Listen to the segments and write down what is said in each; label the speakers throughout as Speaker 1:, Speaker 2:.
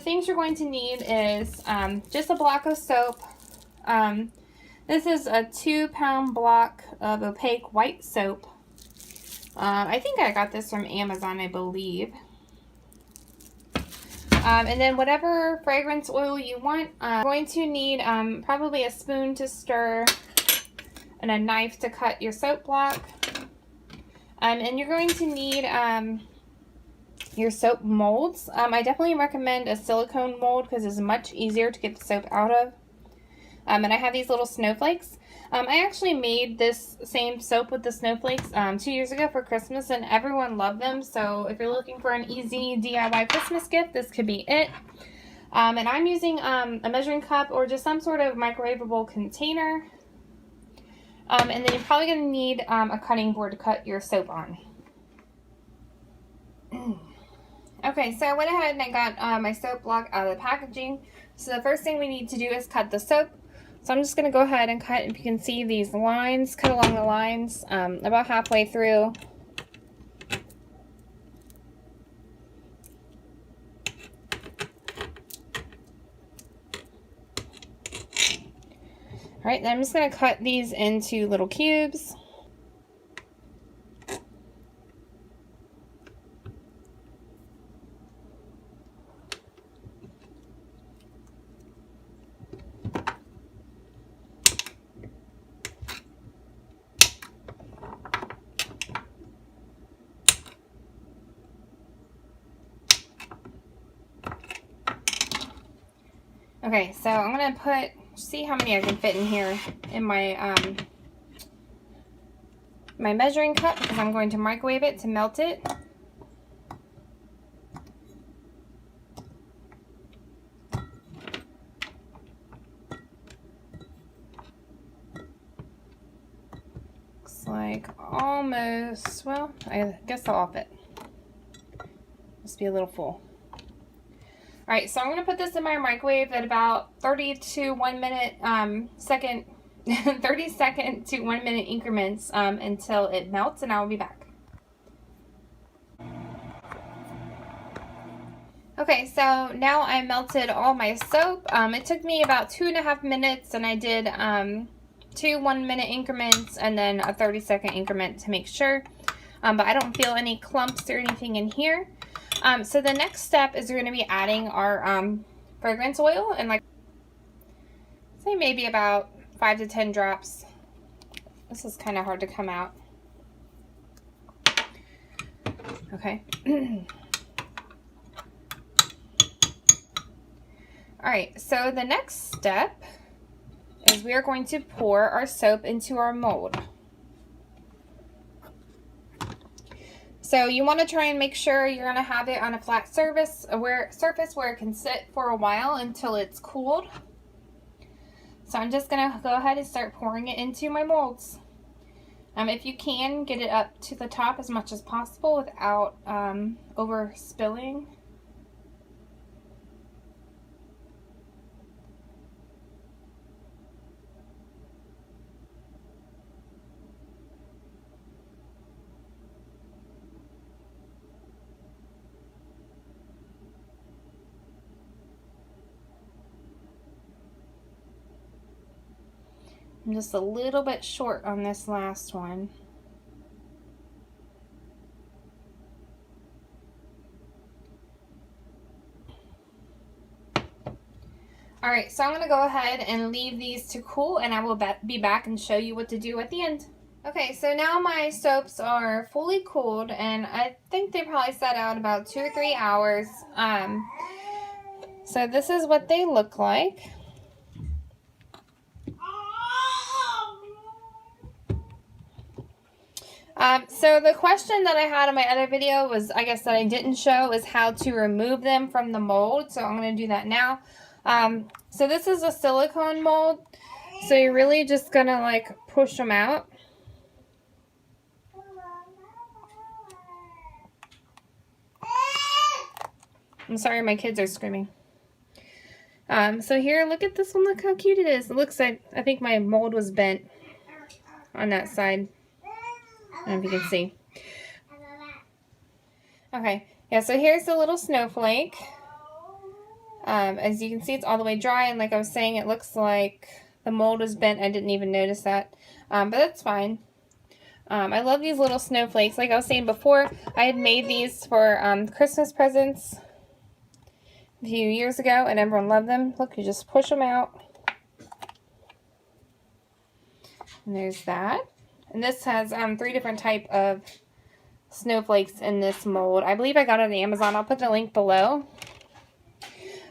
Speaker 1: The things you're going to need is just a block of soap. This is a 2-pound block of opaque white soap. I think I got this from Amazon, I believe. And then whatever fragrance oil you want. You're going to need probably a spoon to stir and a knife to cut your soap block. And you're going to need your soap molds. I definitely recommend a silicone mold because it's much easier to get the soap out of. And I have these little snowflakes. I actually made this same soap with the snowflakes 2 years ago for Christmas, and everyone loved them. So if you're looking for an easy DIY Christmas gift, this could be it. And I'm using a measuring cup or just some sort of microwavable container. And then you're probably going to need a cutting board to cut your soap on. Okay, so I went ahead and I got my soap block out of the packaging. So the first thing we need to do is cut the soap. So I'm just going to go ahead and cut, if you can see these lines, cut along the lines about halfway through. Alright, then I'm just going to cut these into little cubes. Okay, so I'm going to see how many I can fit in here in my my measuring cup, because I'm going to microwave it to melt it. Looks like almost, well, I guess I'll off it. Must be a little full. Alright, so I'm going to put this in my microwave at about 30 to 1 minute, 30 second to 1 minute increments until it melts, and I will be back. Okay, so now I melted all my soap. It took me about 2.5 minutes, and I did 2 1 minute increments and then a 30-second increment to make sure. But I don't feel any clumps or anything in here. So the next step is we're going to be adding our fragrance oil, and like say maybe about 5 to 10 drops. This is kind of hard to come out. Okay. Alright, so the next step is we are going to pour our soap into our mold. So you want to try and make sure you're going to have it on a flat surface where it can sit for a while until it's cooled. So I'm just going to go ahead and start pouring it into my molds. If you can, get it up to the top as much as possible without over spilling. I'm just a little bit short on this last one. Alright, so I'm going to go ahead and leave these to cool, and I will be back and show you what to do at the end. Okay, so now my soaps are fully cooled, and I think they probably set out about 2 or 3 hours. So this is what they look like. So the question that I had in my other video was, I guess that I didn't show, is how to remove them from the mold. So I'm going to do that now. So this is a silicone mold. So you're really just going to like push them out. I'm sorry, my kids are screaming. So here, look at this one. Look how cute it is. It looks like, I think my mold was bent on that side. I don't know if you can see. Okay, yeah, so here's the little snowflake. As you can see, it's all the way dry, and like I was saying, it looks like the mold is bent. I didn't even notice that, but that's fine. I love these little snowflakes. Like I was saying before, I had made these for Christmas presents a few years ago, and everyone loved them. Look, you just push them out. And there's that. And this has 3 different type of snowflakes in this mold. I believe I got it on Amazon. I'll put the link below.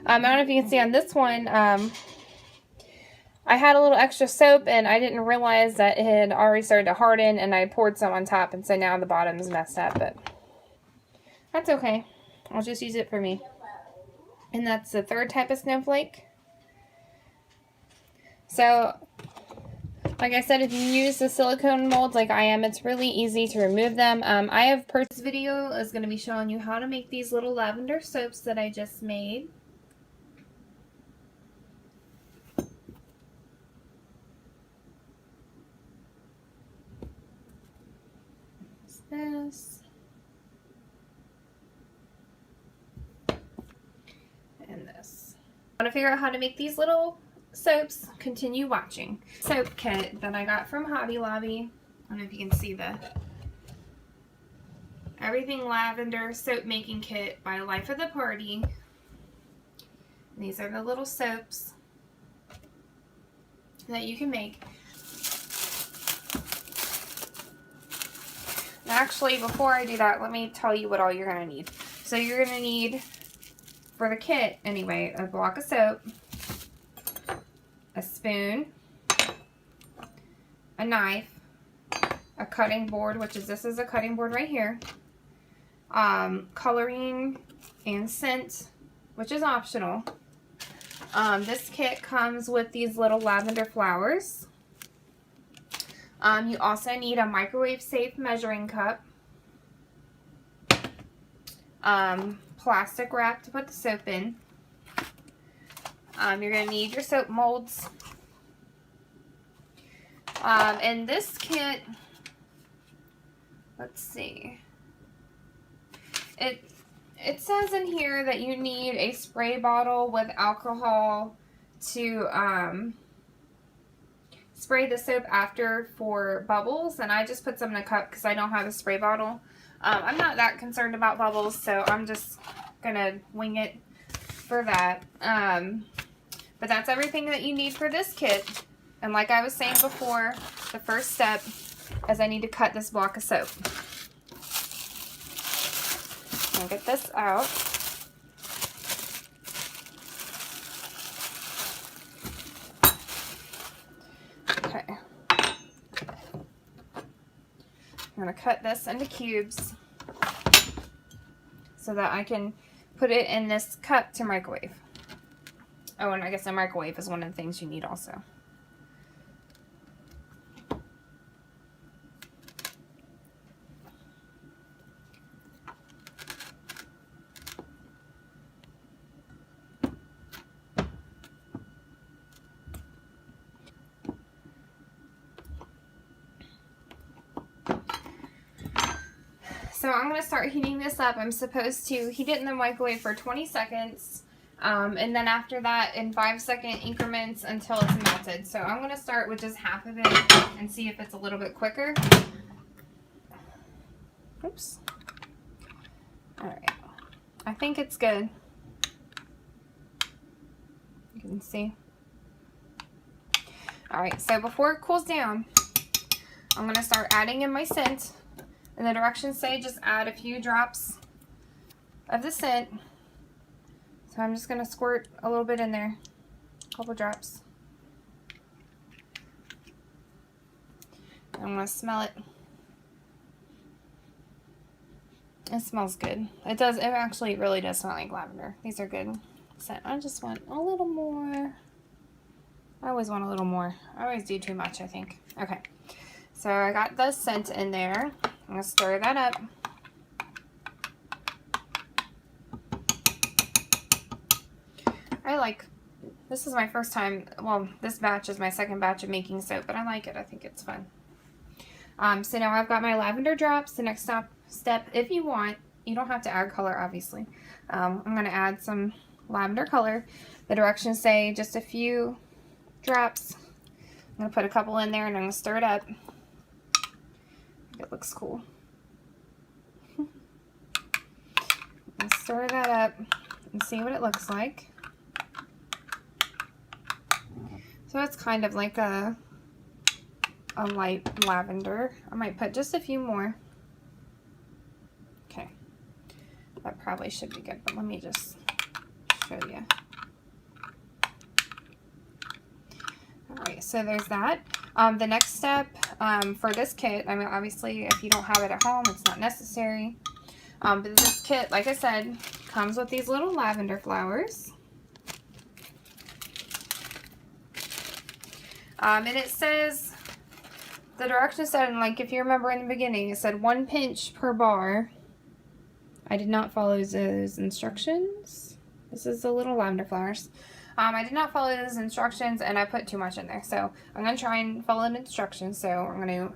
Speaker 1: I don't know if you can see on this one, I had a little extra soap and I didn't realize that it had already started to harden, and I poured some on top, and so now the bottom is messed up, but that's okay. I'll just use it for me. And that's the 3rd type of snowflake. So, like I said, if you use the silicone molds like I am, it's really easy to remove them. I have purchased. This video is going to be showing you how to make these little lavender soaps that I just made. This and this. Want to figure out how to make these little soaps? Continue watching. Soap kit that I got from Hobby Lobby. I don't know if you can see the Everything Lavender Soap Making Kit by Life of the Party. And these are the little soaps that you can make. Actually, before I do that, let me tell you what all you're going to need. So you're going to need, for the kit anyway, a block of soap, a spoon, a knife, a cutting board, which is, this is a cutting board right here, coloring and scent, which is optional. This kit comes with these little lavender flowers. You also need a microwave safe measuring cup, plastic wrap to put the soap in. You're going to need your soap molds. And this kit, let's see, it says in here that you need a spray bottle with alcohol to spray the soap after for bubbles, and I just put some in a cup because I don't have a spray bottle. I'm not that concerned about bubbles, so I'm just gonna wing it for that. But that's everything that you need for this kit. And like I was saying before, the first step is I need to cut this block of soap. I'll get this out. Okay. I'm going to cut this into cubes so that I can put it in this cup to microwave. Oh, and I guess a microwave is one of the things you need also. So I'm going to start heating this up. I'm supposed to heat it in the microwave for 20 seconds. And then after that in 5-second increments until it's melted. So I'm going to start with just half of it and see if it's a little bit quicker. Oops. Alright. I think it's good. You can see. Alright, so before it cools down, I'm going to start adding in my scent. And the directions say just add a few drops of the scent. So I'm just going to squirt a little bit in there, a couple drops. I'm going to smell it. It smells good. It does, it actually really does smell like lavender. These are good scent. I just want a little more. I always want a little more. I always do too much, I think. Okay. So I got the scent in there. I'm going to stir that up. I like, this is my first time, well, this batch is my second batch of making soap, but I like it. I think it's fun. So now I've got my lavender drops. The next step, if you want, you don't have to add color, obviously. I'm going to add some lavender color. The directions say just a few drops. I'm going to put a couple in there and I'm going to stir it up. It looks cool. And stir that up and see what it looks like. So it's kind of like a light lavender. I might put just a few more. Okay, that probably should be good, but let me just show you. Alright, so there's that. The next step for this kit, I mean, obviously if you don't have it at home, it's not necessary. But this kit, like I said, comes with these little lavender flowers. And it says, the directions said, and like if you remember in the beginning, it said 1 pinch per bar. I did not follow those instructions. This is the little lavender flowers. I did not follow those instructions and I put too much in there. So I'm going to try and follow the instructions. So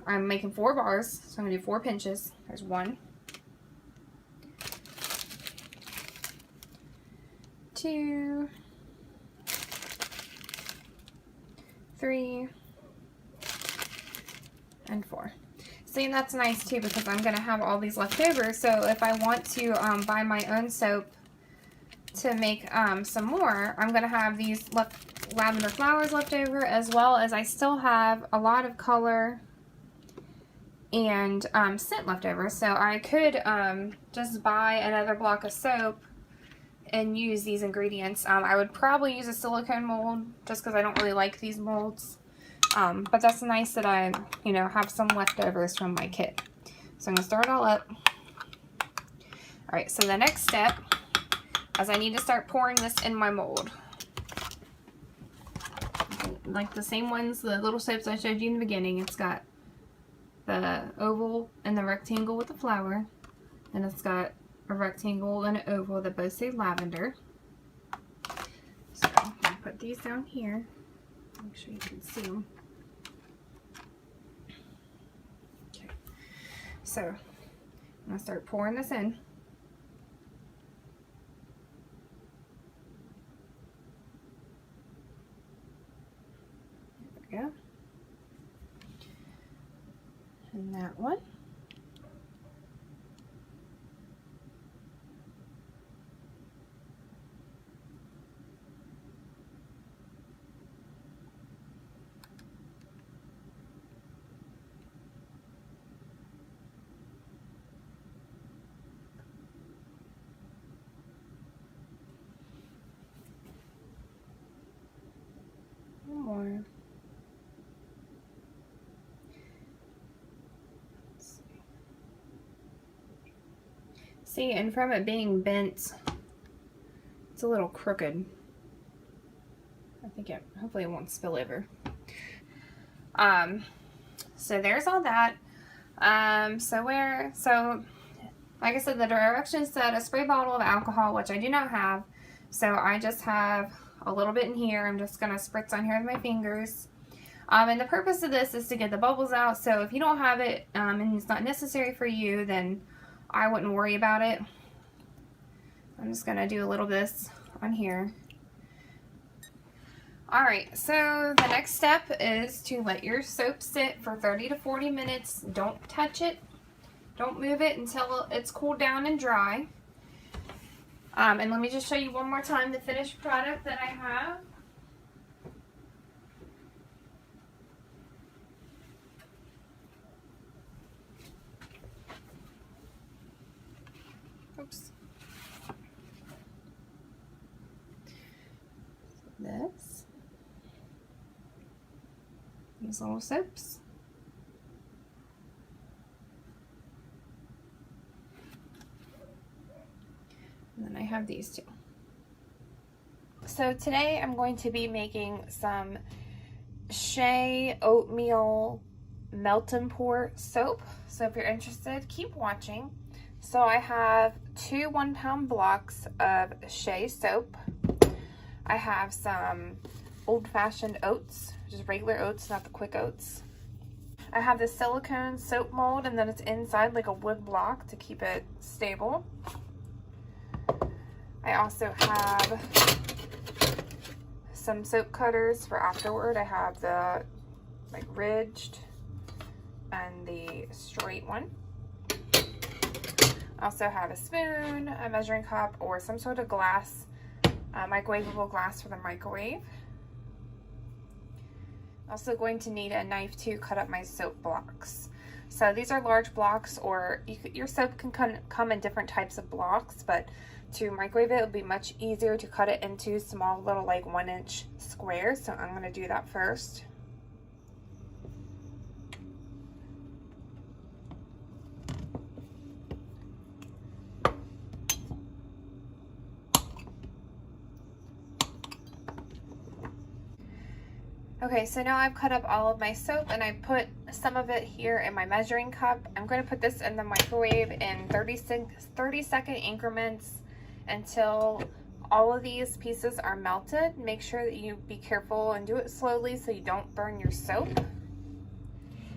Speaker 1: I'm making 4 bars. So I'm going to do 4 pinches. There's 1, 2, 3, and 4. See, and that's nice too because I'm going to have all these left over. So if I want to buy my own soap to make some more, I'm going to have these lavender flowers left over, as well as I still have a lot of color and scent left over. So I could just buy another block of soap and use these ingredients. I would probably use a silicone mold just because I don't really like these molds. But that's nice that I, have some leftovers from my kit. So I'm going to stir it all up. Alright, so the next step is I need to start pouring this in my mold. Like the same ones, the little soaps I showed you in the beginning. It's got the oval and the rectangle with the flower. And it's got a rectangle and an oval that both say lavender. So I'm going to put these down here. Make sure you can see them. Okay. So I'm going to start pouring this in. There we go. And that one. More. See, and from it being bent, it's a little crooked. I think hopefully it won't spill over. So there's all that. So like I said, the directions said a spray bottle of alcohol, which I do not have. So I just have a little bit in here. I'm just going to spritz on here with my fingers. And the purpose of this is to get the bubbles out. So if you don't have it and it's not necessary for you, then I wouldn't worry about it. I'm just going to do a little bit of this on here. Alright, so the next step is to let your soap sit for 30 to 40 minutes. Don't touch it. Don't move it until it's cooled down and dry. And let me just show you one more time the finished product that I have. Oops. These little soaps. And then I have these two. So today I'm going to be making some Shea Oatmeal Melt and Pour soap. So if you're interested, keep watching. So I have 2 1-pound blocks of Shea soap. I have some old-fashioned oats, just regular oats, not the quick oats. I have the silicone soap mold, and then it's inside like a wood block to keep it stable. I also have some soap cutters for afterward. I have the like ridged and the straight one. I also have a spoon, a measuring cup, or some sort of glass, microwavable glass for the microwave. Also going to need a knife to cut up my soap blocks. So these are large blocks, or your soap can come in different types of blocks, but to microwave it would be much easier to cut it into small little like 1-inch squares. So I'm going to do that first. Okay, so now I've cut up all of my soap and I put some of it here in my measuring cup. I'm going to put this in the microwave in 30-second increments until all of these pieces are melted. Make sure that you be careful and do it slowly so you don't burn your soap.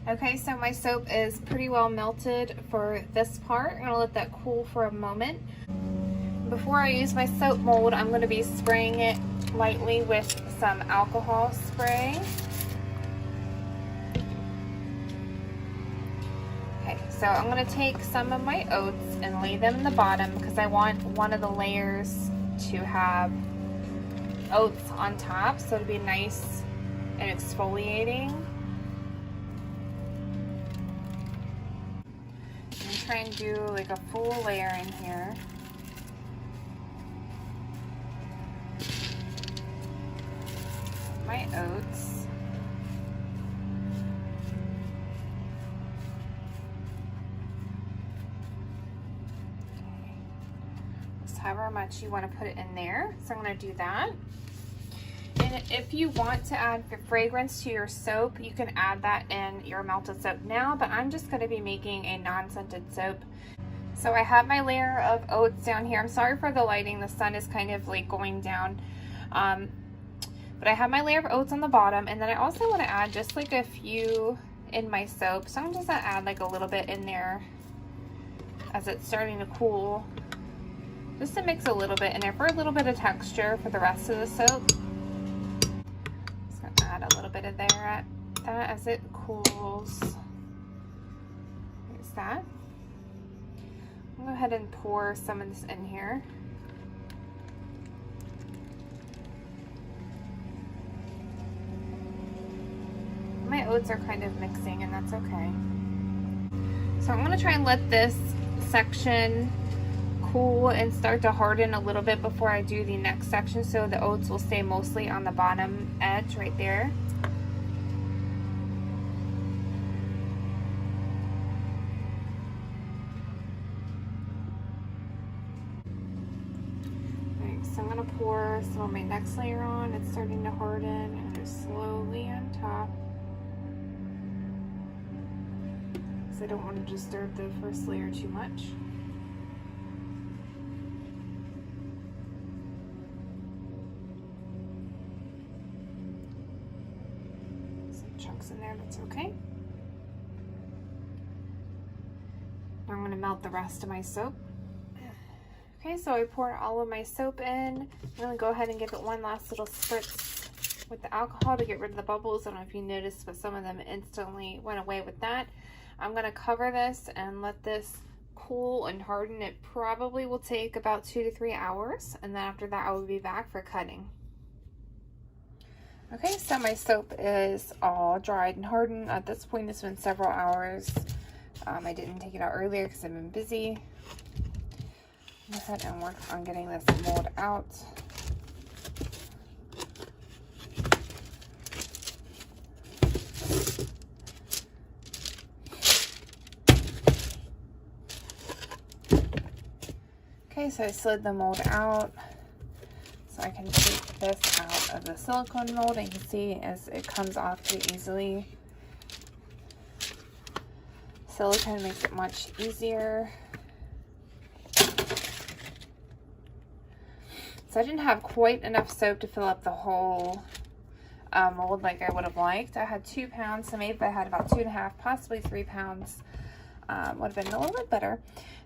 Speaker 1: Okay, so my soap is pretty well melted for this part. I'm going to let that cool for a moment. Before I use my soap mold, I'm going to be spraying it lightly with some alcohol spray. Okay, so I'm going to take some of my oats and lay them in the bottom because I want one of the layers to have oats on top, so it'll be nice and exfoliating. I'm trying to do like a full layer in here. My oats. Okay. Just however much you want to put it in there. So I'm going to do that. And if you want to add fragrance to your soap, you can add that in your melted soap now, but I'm just going to be making a non-scented soap. So I have my layer of oats down here. I'm sorry for the lighting. The sun is kind of like going down. But I have my layer of oats on the bottom, and then I also want to add just like a few in my soap. So I'm just going to add like a little bit in there as it's starting to cool. Just to mix a little bit in there for a little bit of texture for the rest of the soap. Just going to add a little bit of that as it cools. There's that. I'm going to go ahead and pour some of this in here. My oats are kind of mixing, and that's okay. So I'm going to try and let this section cool and start to harden a little bit before I do the next section, so the oats will stay mostly on the bottom edge right there. Alright, so I'm going to pour some of my next layer on. It's starting to harden, and just slowly on top. I don't want to disturb the first layer too much. Some chunks in there, that's okay. Now I'm going to melt the rest of my soap. Okay, so I poured all of my soap in. I'm going to go ahead and give it one last little spritz with the alcohol to get rid of the bubbles. I don't know if you noticed, but some of them instantly went away with that. I'm going to cover this and let this cool and harden. It probably will take about 2 to 3 hours, and then after that I will be back for cutting. Okay, so my soap is all dried and hardened. At this point, it's been several hours. I didn't take it out earlier because I've been busy. Go ahead and work on getting this mold out. Okay, so I slid the mold out so I can take this out of the silicone mold, and you can see as it comes off pretty easily. Silicone makes it much easier. So I didn't have quite enough soap to fill up the whole mold like I would have liked. I had 2 pounds, so maybe I had about 2.5, possibly 3 pounds would have been a little bit better.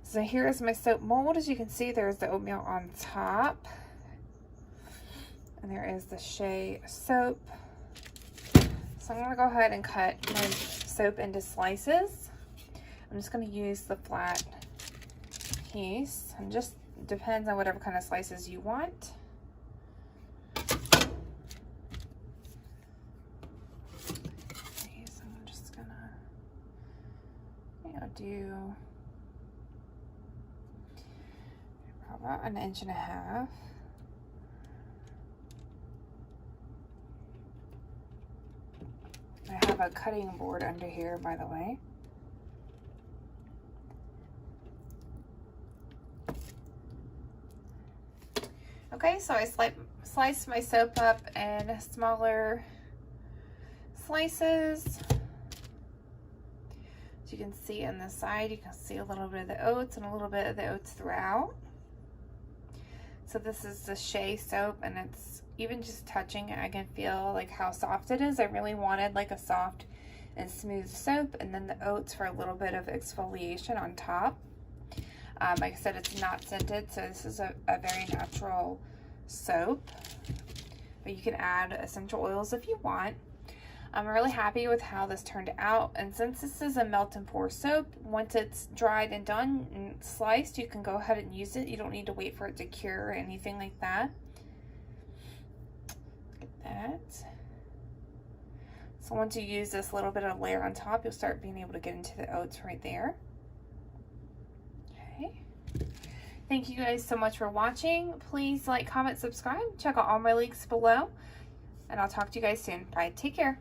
Speaker 1: So here is my soap mold. As you can see, there's the oatmeal on top. And there is the Shea soap. So I'm going to go ahead and cut my soap into slices. I'm just going to use the flat piece. And just depends on whatever kind of slices you want. Okay, so I'm just going to do about 1.5 inches. I have a cutting board under here, by the way. Okay, so I sliced my soap up in smaller slices. As you can see on the side, you can see a little bit of the oats and a little bit of the oats throughout. So this is the Shea soap, and it's even just touching it, I can feel like how soft it is. I really wanted like a soft and smooth soap, and then the oats for a little bit of exfoliation on top. Like I said, it's not scented, so this is a very natural soap, but you can add essential oils if you want. I'm really happy with how this turned out, and since this is a melt and pour soap, once it's dried and done and sliced, you can go ahead and use it. You don't need to wait for it to cure or anything like that. Look at that. So once you use this little bit of layer on top, you'll start being able to get into the oats right there. Okay. Thank you guys so much for watching. Please like, comment, subscribe. Check out all my links below, and I'll talk to you guys soon. Bye. Take care.